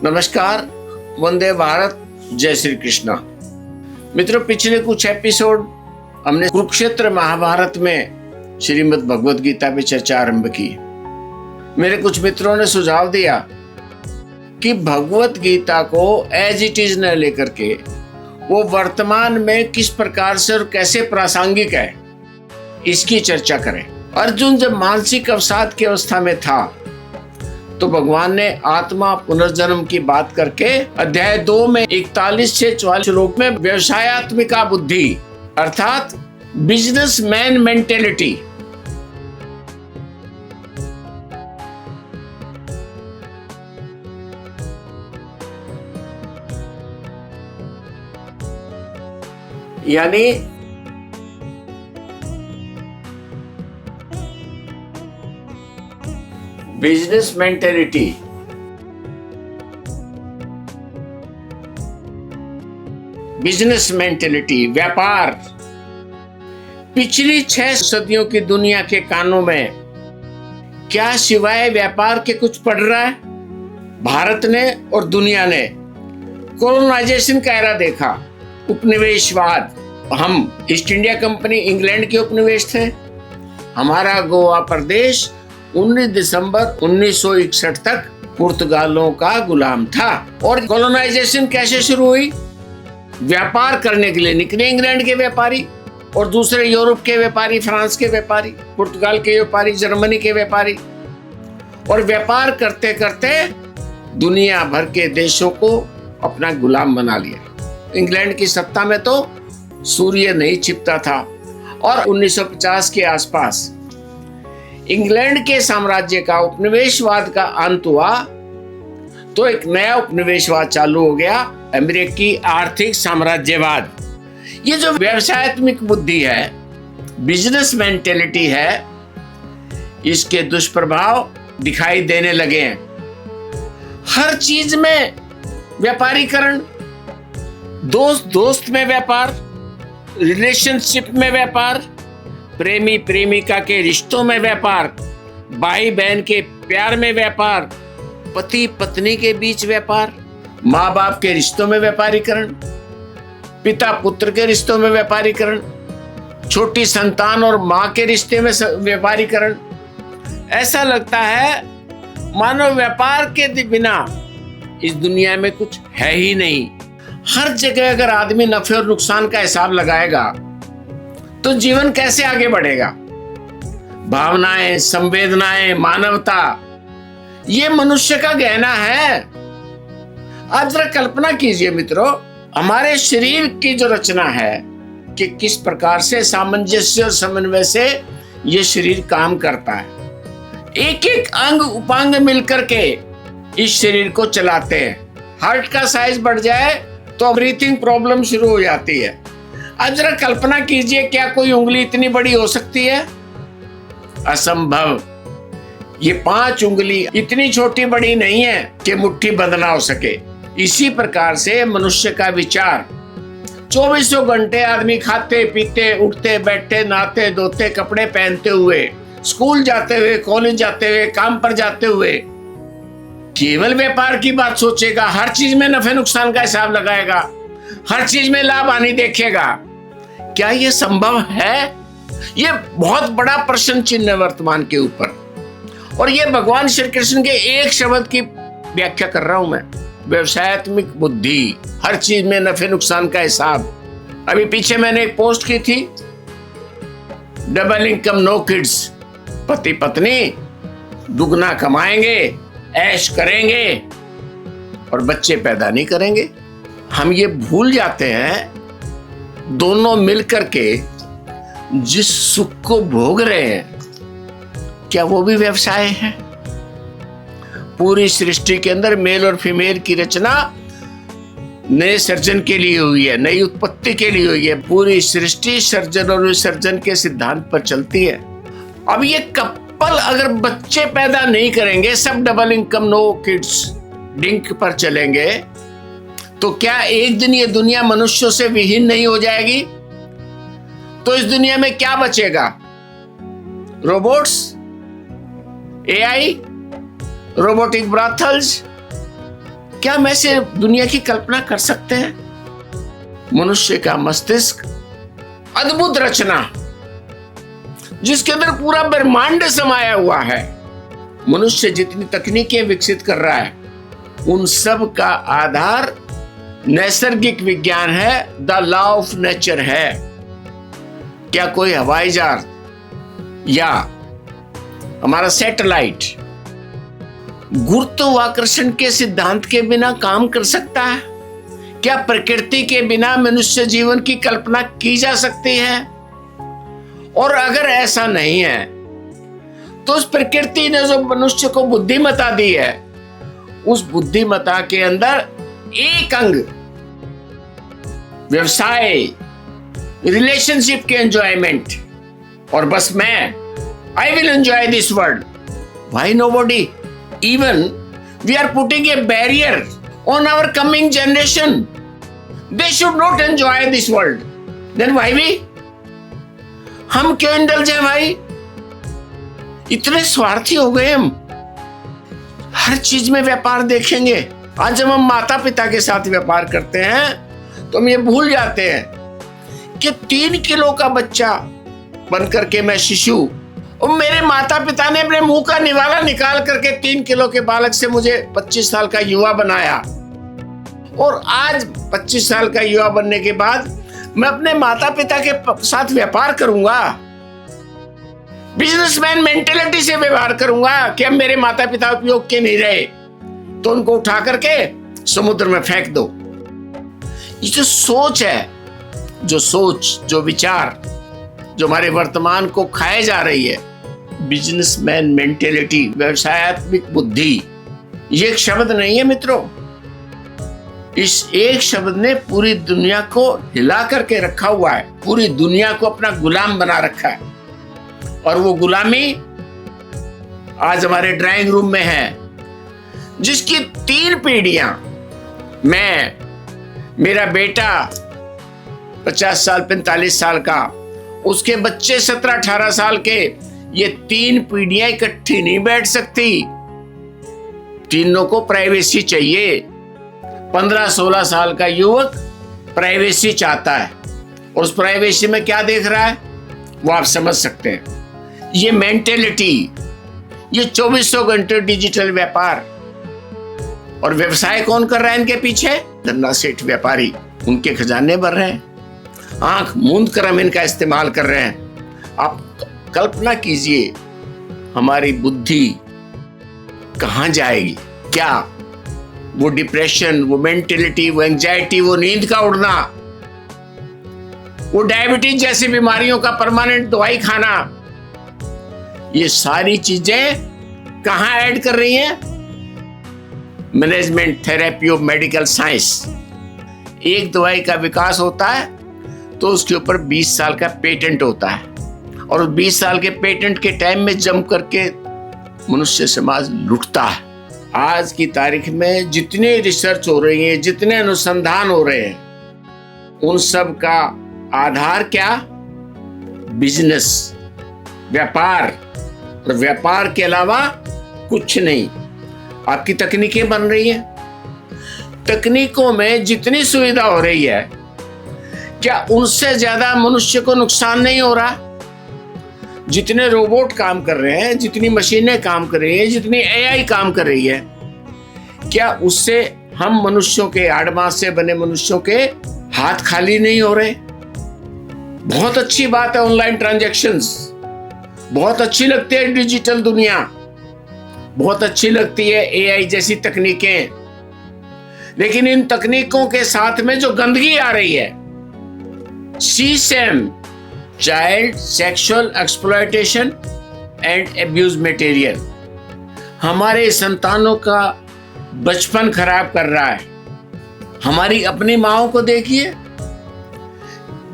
नमस्कार, वंदे भारत, जय श्री कृष्णा। मित्रों, पिछले कुछ एपिसोड हमने कुरुक्षेत्र महाभारत में श्रीमद् भगवद गीता पे चर्चा आरंभ की। मेरे कुछ मित्रों ने सुझाव दिया कि भगवद गीता को एज इट इज न लेकर के वो वर्तमान में किस प्रकार से और कैसे प्रासंगिक है, इसकी चर्चा करें। अर्जुन जब मानसिक अवसाद की अवस्था में था तो भगवान ने आत्मा पुनर्जन्म की बात करके अध्याय 2 में 41 से 44 श्लोक में व्यवसायत्मिका बुद्धि अर्थात बिजनेसमैन मेंटेलिटी यानी बिजनेस मेंटेलिटी, व्यापार। पिछली 6 सदियों की दुनिया के कानों में क्या सिवाय व्यापार के कुछ पड़ रहा है? भारत ने और दुनिया ने कोलोनाइजेशन का एरा देखा, उपनिवेशवाद। हम ईस्ट इंडिया कंपनी इंग्लैंड के उपनिवेश थे। हमारा गोवा प्रदेश 19 दिसंबर 1961 तक पुर्तगालों का गुलाम था। और कॉलोनाइजेशन कैसे शुरू हुई? व्यापार करने के लिए निकले इंग्लैंड के व्यापारी और दूसरे यूरोप के व्यापारी, फ्रांस के व्यापारी, पुर्तगाल के व्यापारी, जर्मनी के व्यापारी, और व्यापार करते करते दुनिया भर के देशों को अपना गुलाम बना लिया। इंग्लैंड की सत्ता में तो सूर्य नहीं छिपता था। और 1950 के आसपास इंग्लैंड के साम्राज्य का उपनिवेशवाद का अंत हुआ तो एक नया उपनिवेशवाद चालू हो गया, अमेरिकी आर्थिक साम्राज्यवाद। ये जो व्यवसायत्मिक बुद्धि है, बिजनेस मेंटेलिटी है, इसके दुष्प्रभाव दिखाई देने लगे हैं। हर चीज में व्यापारीकरण, दोस्त में व्यापार, रिलेशनशिप में व्यापार, प्रेमी प्रेमिका के रिश्तों में व्यापार, भाई बहन के प्यार में व्यापार, पति पत्नी के बीच व्यापार, माँ बाप के रिश्तों में व्यापारीकरण, पिता पुत्र के रिश्तों में व्यापारीकरण, छोटी संतान और माँ के रिश्ते में व्यापारीकरण। ऐसा लगता है मानो व्यापार के बिना इस दुनिया में कुछ है ही नहीं। हर जगह अगर आदमी नफे और नुकसान का हिसाब लगाएगा तो जीवन कैसे आगे बढ़ेगा? भावनाएं, संवेदनाएं, मानवता, ये मनुष्य का गहना है। आप जरा कल्पना कीजिए मित्रों, हमारे शरीर की जो रचना है कि किस प्रकार से सामंजस्य और समन्वय से ये शरीर काम करता है। एक एक अंग उपांग मिलकर के इस शरीर को चलाते हैं। हार्ट का साइज बढ़ जाए तो ब्रीथिंग प्रॉब्लम शुरू हो जाती है। अब जरा कल्पना कीजिए, क्या कोई उंगली इतनी बड़ी हो सकती है? असंभव। ये 5 उंगली इतनी छोटी बड़ी नहीं है कि मुट्ठी बंद ना हो सके। इसी प्रकार से मनुष्य का विचार 24 घंटे आदमी खाते पीते, उठते बैठते, नहाते धोते, कपड़े पहनते हुए, स्कूल जाते हुए, कॉलेज जाते हुए, काम पर जाते हुए केवल व्यापार की बात सोचेगा। हर चीज में नफे नुकसान का हिसाब लगाएगा, हर चीज में लाभ हानि देखेगा। क्या ये संभव है? ये बहुत बड़ा प्रश्न चिन्ह है वर्तमान के ऊपर। और ये भगवान श्री कृष्ण के एक शब्द की व्याख्या कर रहा हूं मैं, व्यवसायत्मिक बुद्धि, हर चीज में नफे नुकसान का हिसाब। अभी पीछे मैंने एक पोस्ट की थी, डबल इनकम नो किड्स, पति पत्नी दुगना कमाएंगे, ऐश करेंगे और बच्चे पैदा नहीं करेंगे। हम ये भूल जाते हैं दोनों मिलकर के जिस सुख को भोग रहे हैं, क्या वो भी व्यवसाय है? पूरी सृष्टि के अंदर मेल और फीमेल की रचना नए सर्जन के लिए हुई है, नई उत्पत्ति के लिए हुई है। पूरी सृष्टि सर्जन और विसर्जन के सिद्धांत पर चलती है। अब ये कपल अगर बच्चे पैदा नहीं करेंगे, सब double income no kids DINK पर चलेंगे, तो क्या एक दिन ये दुनिया मनुष्यों से विहीन नहीं हो जाएगी? तो इस दुनिया में क्या बचेगा? रोबोट्स, एआई, रोबोटिक ब्राथल्स, क्या हम ऐसे दुनिया की कल्पना कर सकते हैं? मनुष्य का मस्तिष्क अद्भुत रचना, जिसके अंदर पूरा ब्रह्मांड समाया हुआ है। मनुष्य जितनी तकनीकें विकसित कर रहा है, उन सब का आधार नैसर्गिक विज्ञान है, द लॉ ऑफ नेचर है। क्या कोई हवाई जहाज या हमारा सैटेलाइट गुरुत्वाकर्षण के सिद्धांत के बिना काम कर सकता है? क्या प्रकृति के बिना मनुष्य जीवन की कल्पना की जा सकती है? और अगर ऐसा नहीं है, तो उस प्रकृति ने जो मनुष्य को बुद्धिमत्ता दी है, उस बुद्धिमत्ता के अंदर एक अंग व्यवसाय, रिलेशनशिप के एंजॉयमेंट, और बस मैं I will enjoy this world, why nobody? Even we are putting a barrier on our coming generation, they should not enjoy this world, then why we? हम क्यों इंडल्ज हैं भाई? इतने स्वार्थी हो गए हम, हर चीज में व्यापार देखेंगे। आज जब हम माता पिता के साथ व्यापार करते हैं तो हम ये भूल जाते हैं कि 3 किलो का बच्चा बनकर के मैं शिशु, और मेरे माता पिता ने अपने मुंह का निवाला निकाल करके 3 किलो के बालक से मुझे 25 साल का युवा बनाया। और आज 25 साल का युवा बनने के बाद मैं अपने माता पिता के साथ व्यापार करूंगा, बिजनेसमैन मेंटेलिटी से व्यवहार करूंगा कि अब मेरे माता पिता उपयोग के नहीं रहे तो उनको उठा करके समुद्र में फेंक दो। ये जो सोच है, जो विचार, जो हमारे वर्तमान को खाए जा रही है, बिजनेसमैन मेंटेलिटी, व्यवसायत्मक बुद्धि, ये एक शब्द नहीं है मित्रों। इस एक शब्द ने पूरी दुनिया को हिला करके रखा हुआ है, पूरी दुनिया को अपना गुलाम बना रखा है। और वो गुलामी आज हमारे ड्राइंग रूम में है, जिसकी 3 पीढ़ियां, मैं, मेरा बेटा 50 साल 45 साल का, उसके बच्चे 17-18 साल के, ये 3 पीढ़ियां इकट्ठी नहीं बैठ सकती। तीनों को प्राइवेसी चाहिए। 15-16 साल का युवक प्राइवेसी चाहता है, और उस प्राइवेसी में क्या देख रहा है वो आप समझ सकते हैं। ये मेंटेलिटी, ये 2400 घंटे डिजिटल व्यापार, और व्यवसाय कौन कर रहा है इनके पीछे? धन्ना सेठ व्यापारी, उनके खजाने भर रहे हैं, आंख मूंद कर हम इनका इस्तेमाल कर रहे हैं। आप कल्पना कीजिए हमारी बुद्धि कहां जाएगी? क्या वो डिप्रेशन, वो मेंटेलिटी, वो एंजाइटी, वो नींद का उड़ना, वो डायबिटीज जैसी बीमारियों का परमानेंट दवाई खाना, ये सारी चीजें कहां ऐड कर रही हैं? Management therapy of medical science. एक दवाई का विकास होता है तो उसके ऊपर 20 साल का पेटेंट होता है, और 20 साल के पेटेंट के टाइम में जम करके मनुष्य समाज लुटता है। आज की तारीख में जितने रिसर्च हो रही है, जितने अनुसंधान हो रहे हैं, उन सब का आधार क्या? बिजनेस, व्यापार, और व्यापार के अलावा कुछ नहीं। आपकी तकनीकें बन रही हैं, तकनीकों में जितनी सुविधा हो रही है, क्या उनसे ज्यादा मनुष्य को नुकसान नहीं हो रहा? जितने रोबोट काम कर रहे हैं, जितनी मशीनें काम कर रही हैं, जितनी एआई काम कर रही है, क्या उससे हम मनुष्यों के, आड़मास से बने मनुष्यों के हाथ खाली नहीं हो रहे? बहुत अच्छी बात है ऑनलाइन ट्रांजैक्शंस, बहुत अच्छी लगती है डिजिटल दुनिया, बहुत अच्छी लगती है एआई जैसी तकनीकें, लेकिन इन तकनीकों के साथ में जो गंदगी आ रही है, CSAM, child sexual exploitation and abuse material, हमारे संतानों का बचपन खराब कर रहा है। हमारी अपनी माओं को देखिए,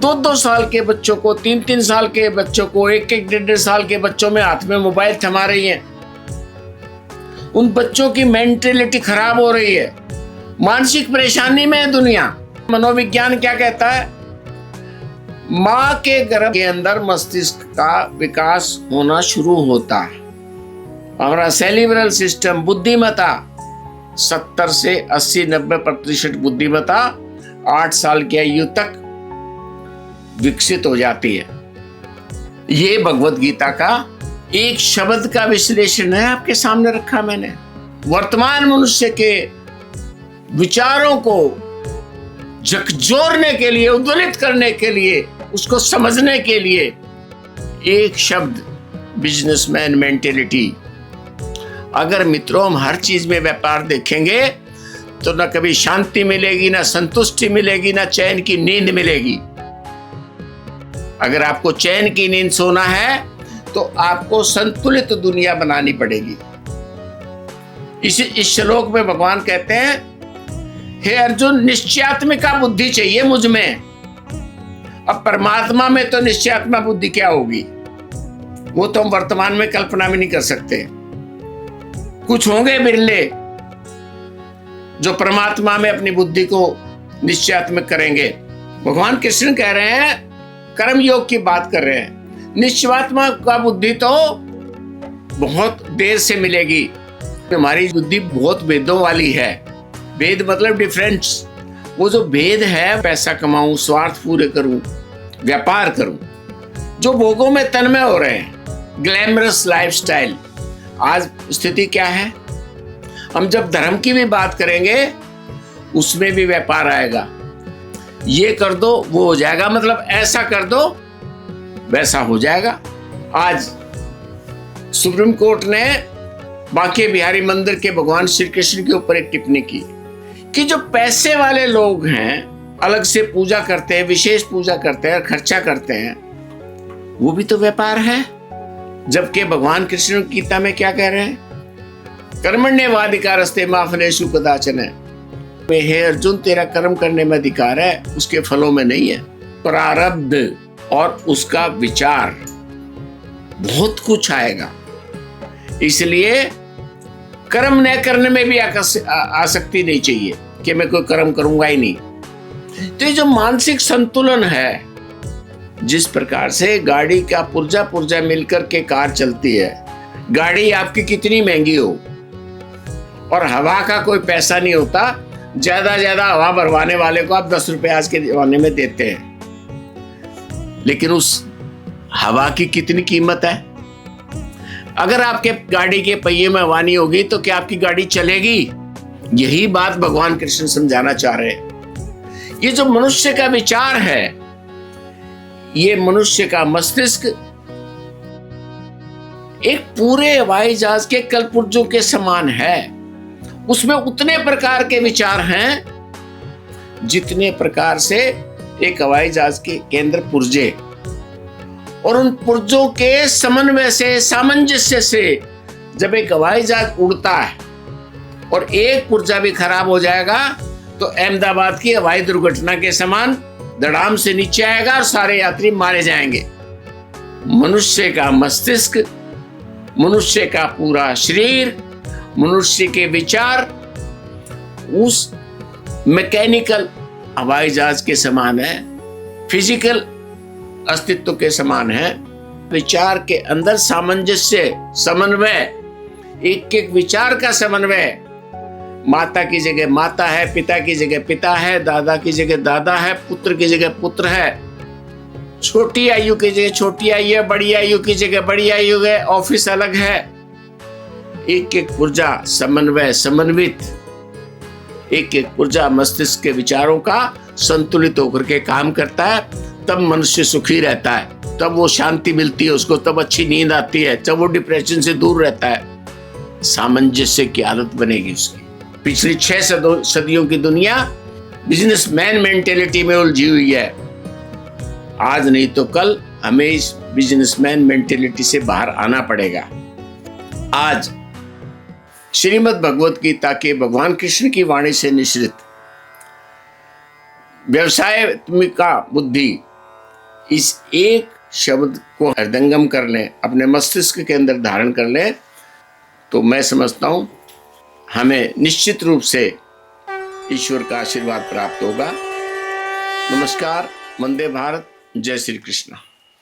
2-2 साल के बच्चों को, 3-3 साल के बच्चों को, 1-1, 1.5 साल के बच्चों में हाथ में मोबाइल थमा रही हैं। उन बच्चों की मेंटेलिटी खराब हो रही है, मानसिक परेशानी में है दुनिया। मनोविज्ञान क्या कहता है? मां के गर्भ के अंदर मस्तिष्क का विकास होना शुरू होता है। हमारा सेरिब्रल सिस्टम, बुद्धिमत्ता, 70 से 80-90% बुद्धिमत्ता 8 साल की आयु तक विकसित हो जाती है। ये भगवत गीता का एक शब्द का विश्लेषण है, आपके सामने रखा मैंने। वर्तमान मनुष्य के विचारों को झकझोरने के लिए, उद्वेलित करने के लिए, उसको समझने के लिए एक शब्द, बिजनेसमैन मेंटेलिटी। अगर मित्रों हम हर चीज में व्यापार देखेंगे तो ना कभी शांति मिलेगी, ना संतुष्टि मिलेगी, ना चैन की नींद मिलेगी। अगर आपको चैन की नींद सोना है तो आपको संतुलित दुनिया बनानी पड़ेगी। इस श्लोक में भगवान कहते हैं, हे अर्जुन, निश्चयात्मिका बुद्धि चाहिए मुझ में। अब परमात्मा में तो निश्चयात्मा बुद्धि क्या होगी, वो तो हम वर्तमान में कल्पना भी नहीं कर सकते। कुछ होंगे बिरले जो परमात्मा में अपनी बुद्धि को निश्चयात्मक करेंगे। भगवान कृष्ण कह रहे हैं, कर्म योग की बात कर रहे हैं। निश्चयात्मा का बुद्धि तो बहुत देर से मिलेगी। हमारी बुद्धि बहुत भेदों वाली है। भेद मतलब डिफरेंस। वो जो भेद है, पैसा कमाऊं, स्वार्थ पूरे करूं, व्यापार करूं, जो भोगों में तन्मय हो रहे हैं, ग्लैमरस लाइफस्टाइल। आज स्थिति क्या है, हम जब धर्म की भी बात करेंगे उसमें भी व्यापार आएगा। ये कर दो वो हो जाएगा, मतलब ऐसा कर दो वैसा हो जाएगा। आज सुप्रीम कोर्ट ने बांके बिहारी मंदिर के भगवान श्री कृष्ण के ऊपर एक टिप्पणी की कि जो पैसे वाले लोग हैं, अलग से पूजा करते हैं, विशेष पूजा करते हैं, खर्चा करते हैं, वो भी तो व्यापार है। जबकि भगवान कृष्ण गीता में क्या कह रहे हैं, कर्मण्येवाधिकारस्ते मा फलेषु कदाचन। हे अर्जुन, तेरा कर्म करने में अधिकार है, उसके फलों में नहीं है। प्रारब्ध और उसका विचार बहुत कुछ आएगा। इसलिए कर्म न करने में भी आसक्ति नहीं चाहिए कि मैं कोई कर्म करूंगा ही नहीं। तो ये जो मानसिक संतुलन है, जिस प्रकार से गाड़ी का पुर्जा पुर्जा मिलकर के कार चलती है, गाड़ी आपकी कितनी महंगी हो और हवा का कोई पैसा नहीं होता, ज्यादा हवा भरवाने वाले को आप 10 रुपए आज के जमाने में देते हैं, लेकिन उस हवा की कितनी कीमत है। अगर आपके गाड़ी के पहिए में हवा नहीं होगी तो क्या आपकी गाड़ी चलेगी? यही बात भगवान कृष्ण समझाना चाह रहे हैं। ये जो मनुष्य का विचार है, ये मनुष्य का मस्तिष्क एक पूरे हवाई जहाज के कलपुर्जों के समान है। उसमें उतने प्रकार के विचार हैं जितने प्रकार से एक हवाई जहाज के अंदर पुर्जे, और उन पुर्जों के समन्वय से, सामंजस्य से जब एक हवाई जहाज उड़ता है और एक पुर्जा भी खराब हो जाएगा तो अहमदाबाद की हवाई दुर्घटना के समान धड़ाम से नीचे आएगा और सारे यात्री मारे जाएंगे। मनुष्य का मस्तिष्क, मनुष्य का पूरा शरीर, मनुष्य के विचार उस मैकेनिकल हवाई जहाज के समान है, फिजिकल अस्तित्व के समान है। विचार के अंदर सामंजस्य, समन्वय, एक एक विचार का समन्वय। माता की जगह माता है, पिता की जगह पिता है, दादा की जगह दादा है, पुत्र की जगह पुत्र है, छोटी आयु की जगह छोटी आयु है, बड़ी आयु की जगह बड़ी आयु है, ऑफिस अलग है। एक एक पुर्जा समन्वय, समन्वित, एक एक पुर्जा मस्तिष्क के विचारों का संतुलित होकर के काम करता है। तब मनुष्य सुखी रहता है, तब वो शांति मिलती है उसको, तब अच्छी नींद आती है, तब वो डिप्रेशन से दूर रहता है। सामंजस्य की आदत बनेगी उसकी। पिछली 6 सदियों की दुनिया बिजनेसमैन मेंटेलिटी में उलझी हुई है। आज नहीं तो कल हमें इस बिजनेसमैन मेंटेलिटी से बाहर आना पड़ेगा। आज श्रीमद् भगवत गीता के भगवान कृष्ण की वाणी से निश्रित व्यवसायत्मिका बुद्धि, इस एक शब्द को हृदयंगम कर लें, अपने मस्तिष्क के अंदर धारण कर लें, तो मैं समझता हूं हमें निश्चित रूप से ईश्वर का आशीर्वाद प्राप्त होगा। नमस्कार, वंदे भारत, जय श्री कृष्ण।